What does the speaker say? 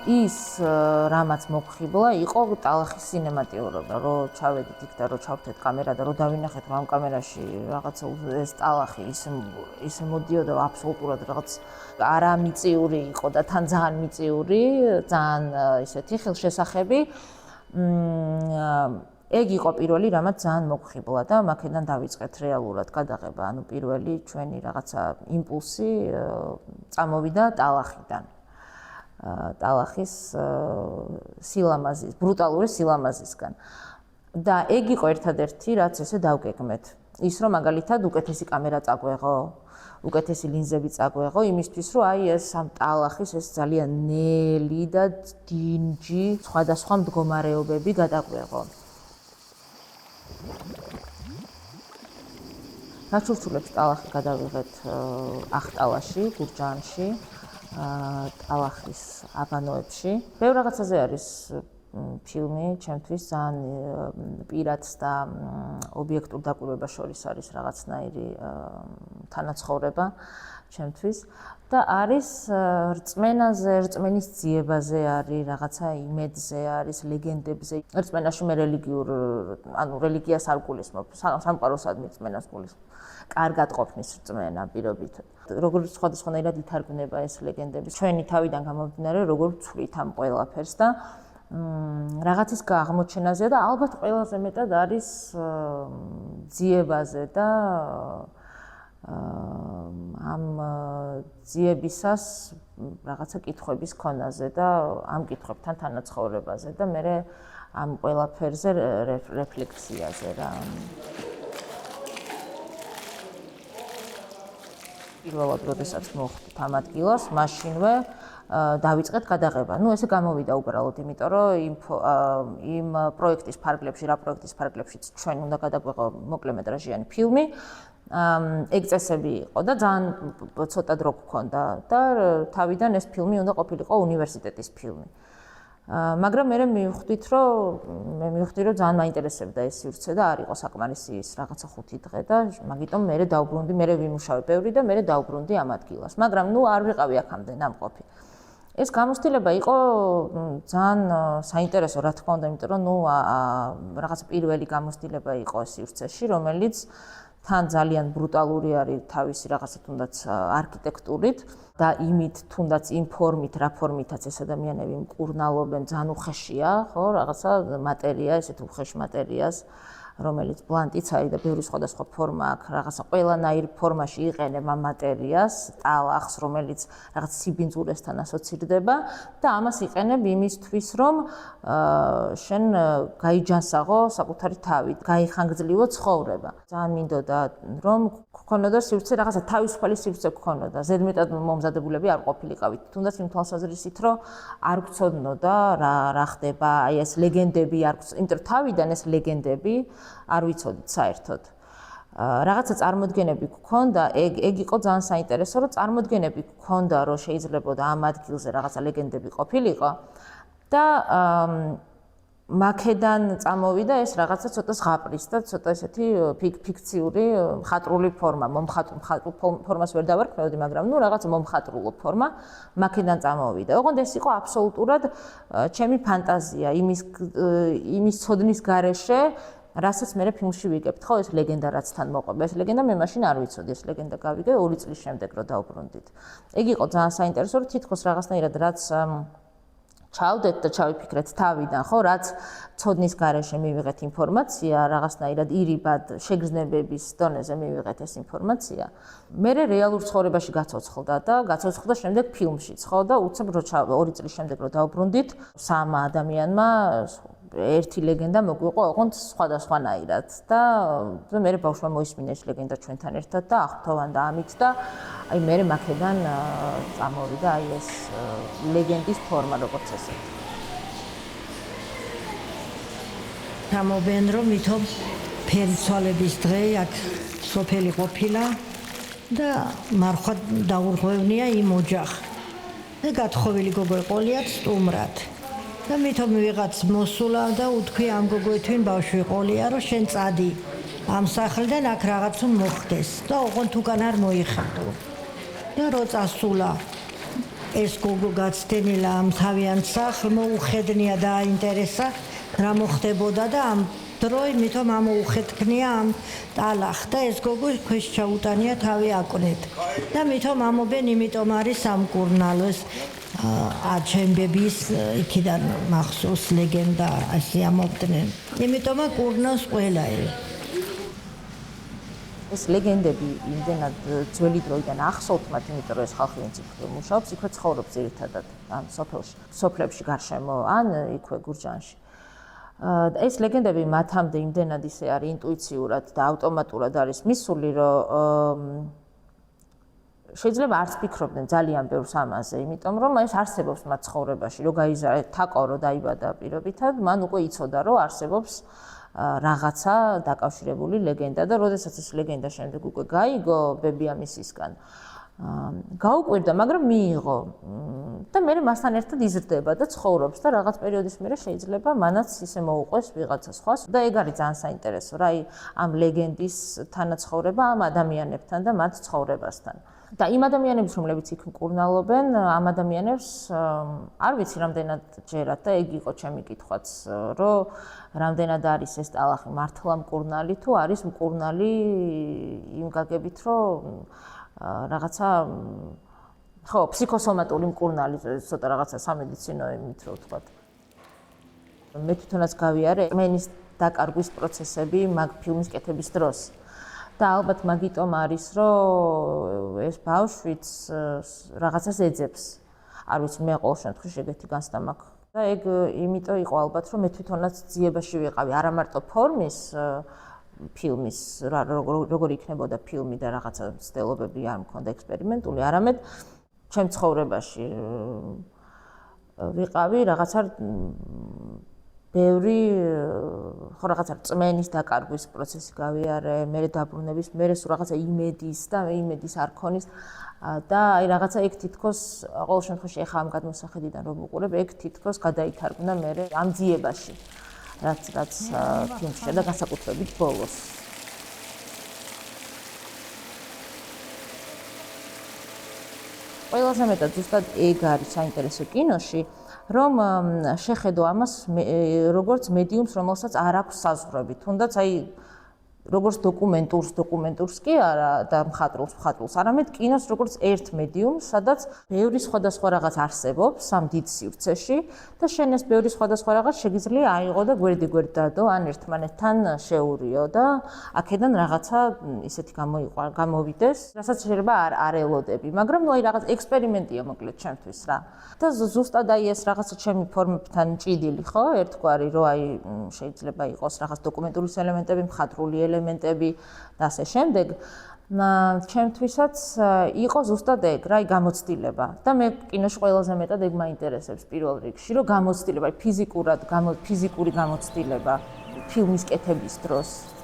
ის რამაც მოგხიბლა იყო ტალახის სინემატიურობა, რომ ჩავედით იქ და რომ ჩავთეთ კამერა და რომ დავინახეთ რომ ამ კამერაში რაღაცა ეს ტალახი ისე მოდიოდა აბსოლუტურად რაღაც არამიწიური იყო და თან ძალიან მიწიური, ძალიან ისეთი ხელშესახები. ეგ იყო პირველი რამაც ძალიან მოგხიბლა და მაქედან დავიწყეთ რეალურად გადაღება, ანუ პირველი ჩვენი რაღაცა იმპულსი წამოვიდა ტალახიდან. ტალახის სილამაზის, ბრუტალური სილამაზისგან. და ეგ იყო ერთადერთი, რაც ესე დავგეგმეთ. ის რომ მაგალითად უკეთესი კამერა წაგვეღო, უკეთესი ლინზები წაგვეღო, იმისთვის რომ აი ეს ამ ტალახის ეს ძალიან ნელი და დინჯი სხვადასხვა მდგომარეობები გადაგვეღო. გაჩურცულებს ტალახი გადავიღეთ ახტალაში, გურჯაანში. ტალახის აბანოებში. ბევრ რაღაცაზე არის ფილმი, ჩემთვის ძალიან პირადს და ობიექტურ დაკვირვებას შორის არის რაღაცნაირი თანაცხოვრება ჩემთვის და არის რწმენაზე, რწმენის ძიებაზე არის, რაღაცა იმედზე არის, ლეგენდებზე. რწმენაში მე რელიგიას არ გულისხმობ, სამყაროსადმი რწმენას გულისხმობ. კარგად ყოფნის რწმენა პირობით. როგორც სხვადასხვანაირად ითარგმნება ეს ლეგენდები. ჩვენი თავიდან გამომდინარე, როგორ ვცვლით ამ ყველაფერს და რაღაცის აღმოჩენაზე და ალბათ ყველაზე მეტად არის ძიებაზე და ამ ძიებისას რაღაცა კითხვების ქონაზე და ამ კითხვებთან თანაცხოვრებაზე და მე ამ ყველაფერზე რეფლექსიაზე რა. პირველად, როდესაც მოვხვდით ამ ადგილას, მაშინვე დავიწყეთ გადაღება. ესე გამოვიდა უბრალოდ, იმიტომ რომ იმ პროექტის ფარგლებში, რა პროექტის ფარგლებშიც ჩვენ უნდა გადაგვეღო მოკლემეტრაჟიანი ფილმი, ეგ წესები იყო და ძალიან ცოტა დრო გქონდა და თავიდან ეს ფილმი უნდა ყოფილიყო უნივერსიტეტის ფილმი. მაგრამ მე მივხვდით, რომ ძალიან მაინტერესებდა ეს სივრცე და არ იყო საკმარისი ის რაღაცა 5 დღე და მაგიტომ მე დავბრუნდი, მე ვიმუშავე ბევრი და მე დავბრუნდი ამ ადგილას. მაგრამ არ ვიყავი აქამდე ნამყოფი. ეს გამოცდილება იყო ძალიან საინტერესო, რა თქმა უნდა, იმიტომ რომ რაღაცა პირველი გამოცდილება იყო სივრცეში, რომელიც თან ძალიან ბრუტალური არის თავისი რაღაცა თუნდაც არქიტექტურით და იმით თუნდაც იმ ფორმით, რა ფორმითაც ეს ადამიანები მკურნალობენ, ძალიან უხეშია, ხო, რაღაცა მატერია, ესეთ უხეშ მატერიას, რომელიც ბლანტიც არის და ბევრი სხვადასხვა ფორმა აქვს, რაღაცა ყველანაირ ფორმაში იყენებ ამ მატერიას, ტალახს, რომელიც რაღაც სიბინძურესთან ასოცირდება და ამას იყენებ იმისთვის, რომ შენ გაიჯანსაღო საკუთარი თავით, გაიხანგრძლივო ცხოვრება. ძალიან მინდოდა, რომ გქონოდა სივრცე, რაღაცა თავისუფალი სივრცე გქონოდა. ზედმეტად მომზადებულები არ ყოფილიყავით. თუნდაც იმ თვალსაზრისით, რომ არ გწოდნოდა რა ხდება, აი ეს ლეგენდები არ გწოდნოდა, იმიტომ რომ თავიდან ეს ლეგენდები არ ვიცოდით საერთოდ. რაღაცა წარმოდგენები გქონდა, ეგ იყო ძალიან საინტერესო, რომ წარმოდგენები გქონდა, რომ შეიძლება ამ ადგილზე რაღაცა ლეგენდები ყოფილიყო და მაქედან წამოვიდა ეს რაღაცა ცოტა ზღაპრის და ცოტა ესეთი ფიქციური მხატვრული ფორმა, მომხატვრულ ფორმას ვერ დავარქმევდი, მაგრამ რაღაცა მომხატრულო ფორმა მაქედან წამოვიდა. ოღონდ ეს იყო აბსოლუტურად ჩემი ფანტაზია, იმის ცოდნის გარეშე, რასაც მე ფილმში ვიგებთ, ხო, ეს ლეგენდა რაც თან მოყვება. ეს ლეგენდა მე მაშინ არ ვიცოდი, ეს ლეგენდა გავიგე 2 წლის შემდეგ, რომ დავბრუნდით. ეგ იყო ძალიან საინტერესო, რომ თითქოს რაღაცნაირად რაც ჩავდეთ და ჩავიფიქრეთ თავიდან, ხო, რაც ცოდნის გარეშე მივიღეთ ინფორმაცია, რაღაცნაირად ირიბად შეგრძნებების დონეზე მივიღეთ ეს ინფორმაცია. მე რეალურ ცხოვრებაში გაცოცხლდა შემდეგ ფილმშიც, ხო, და უცებ 2 წლის შემდეგ რომ დავბრუნდით, 3 ადამიანმა ერთი ლეგენდა მოგვიყვა, ოღონდ სხვადასხვანაირად და მე ბავშვმა მოისმინა ეს ლეგენდა ჩვენთან ერთად და აღფრთოვანდა ამით და აი მე მაქედან წამოვიდა აი ეს ლეგენდის ფორმა როგორც ესე. გამობენ რომ ვითომ ფერიცვალების დღე აქ სოფელი ყოფილა და მარხვა დაურღვევნია იმ ოჯახს. და გათხოვილი გოგო ყოლიათ სტუმრად. და მითომ ვიღაც მოსულა და უთქვი ამ გოგოეთვინ ბავშვი ყოლია, რომ შენ წადი ამ სახლიდან აქ რაღაცა მოხდეს და ოღონდ უკან არ მოიხადო. და რო წასულა ეს გოგო გაცდენილა ამ თავიანთ სახლ მოუხედნია და აინტერესა რა მოხდებოდა და ამ დრო იმიტომ ამოუხეთქნია ამ ტალახ და ეს გოგო ქვეშ ჩაუტანია თავი აკვნეთ და იმიტომ ამობენ იმიტომ არის სამკურნალო ეს აჩემბების იქიდან მახსოვს ლეგენდა ასე ამობდნენ იმიტომ კურნავს ყველა ეს ლეგენდები იმდენად ძველი დროიდან ახსოვთ მათ, იმიტომ რომ ეს ხალხი ვინც იქ მუშაობს, იქვე ცხოვრობს ძირითადად ამ სოფლებში გარშემო ან იქვე გურჯაანში. ეს ლეგენდები მათამდე იმდენად ისე არის ინტუიციურად და ავტომატურად არის მისული, რომ შეიძლება არც ფიქრობდნენ ძალიან ბევრს ამაზე, იმიტომ რომ ეს არსებობს მათ ცხოვრებაში, რომ გაიზარდა თაკო რო დაიბადა პირობითად, მან უკვე იცოდა, რომ არსებობს რაღაცა დაკავშირებული ლეგენდა და როდესაც ეს ლეგენდა შემდეგ უკვე გაიგო ბებიამისისგან გაუკვირდა, მაგრამ მიიღო და მე მასთან ერთად იზრდება და ცხოვრობს და რაღაც პერიოდის მერე შეიძლება მანაც ისე მოუყვეს ვიღაცა სხვას და ეგ არის ძალიან საინტერესო რა ამ ლეგენდის თანაცხოვრება ამ ადამიანებთან და მათ ცხოვრებასთან. და იმ ადამიანებს, რომლებიც იქ მკურნალობენ, ამ ადამიანებს არ ვიცი რამდენად ჯერათ და ეგ იყო ჩემი კითხვაც, რომ რამდენად არის ეს ტალახი მართლა მკურნალი თუ არის მკურნალი იმ გაგებით, რომ რაღაცა ხო, ფსიქოსომატური მკურნალი, ცოტა რაღაცა სამედიცინო იმით რო ვთქვათ. მე თვითონაც გავიარე რწმენის დაკარგვის პროცესები მაგ ფილმის კეთების დროს. და ალბათ მაგიტომ არის, რომ ეს ბავშვიც რაღაცას ეძებს. არ ვიცი, მე ყოველ შემთხვევაში ეგეთი განცდა მაქვს. და ეგ იმიტომ იყო ალბათ, რომ მე თვითონაც ძიებაში ვიყავი, არა მარტო ფორმის ფილმის, როგორ იქნებოდა ფილმი და რაღაცა ცდილობები არ მქონდა ექსპერიმენტული, არამედ ჩემ ცხოვრებაში ვიყავი რაღაცა ბევრი ხო რაღაცა რწმენის დაკარგვის პროცესი გავიარე, მე დაბრუნების, მე სულ რაღაცა იმედის და იმედის არ ქონის და აი რაღაცა ეგ თითქოს ყოველ შემთხვევაში ეხა ამ გადმოსახედიდან რომ ვუყურებ, ეგ თითქოს გადაითარგმნა მე ამ ძიებაში, რაც ფილმში და განსაკუთრებით ბოლოს. ყველაზე მეტად ზუსტად ეგ არის საინტერესო კინოში, რომ შეხედო ამას როგორც მედიუმს, რომელსაც არ აქვს საზღვრები, თუნდაც აი როგორც დოკუმენტურს კი არა და მხატვრულს, არამედ კინოს როგორც ერთ მედიუმს, სადაც ბევრი სხვადასხვა რაღაც არსებობს ამ დიდ სივრცეში და შენ ეს ბევრი სხვადასხვა რაღაც შეგიძლია აიღო და გვერდ დადო, ან ერთმანეთთან შეურიო და აქედან რაღაცა ისეთი გამოვიდეს, რასაც შეიძლება არ ელოდები, მაგრამ ნუ აი რაღაც ექსპერიმენტია მოკლედ ჩემთვის რა. და ზუსტად აი ეს რაღაცა ჩემი ფორმებთან ჭიდილი, ხო? ერთგვარი, რომ აი შეიძლება იყოს რაღაც დოკუმენტურის ელემენტები, მხატვრული ელემენტები და ასე შემდეგ. ჩემთვისაც იყო ზუსტად ეგ, რა, გამოცდილება. და მე კინოში ყველაზე მეტად ეგ მაინტერესებს პირველ რიგში, რომ გამოცდილება, ფიზიკური გამოცდილება ფილმის კეთების დროს.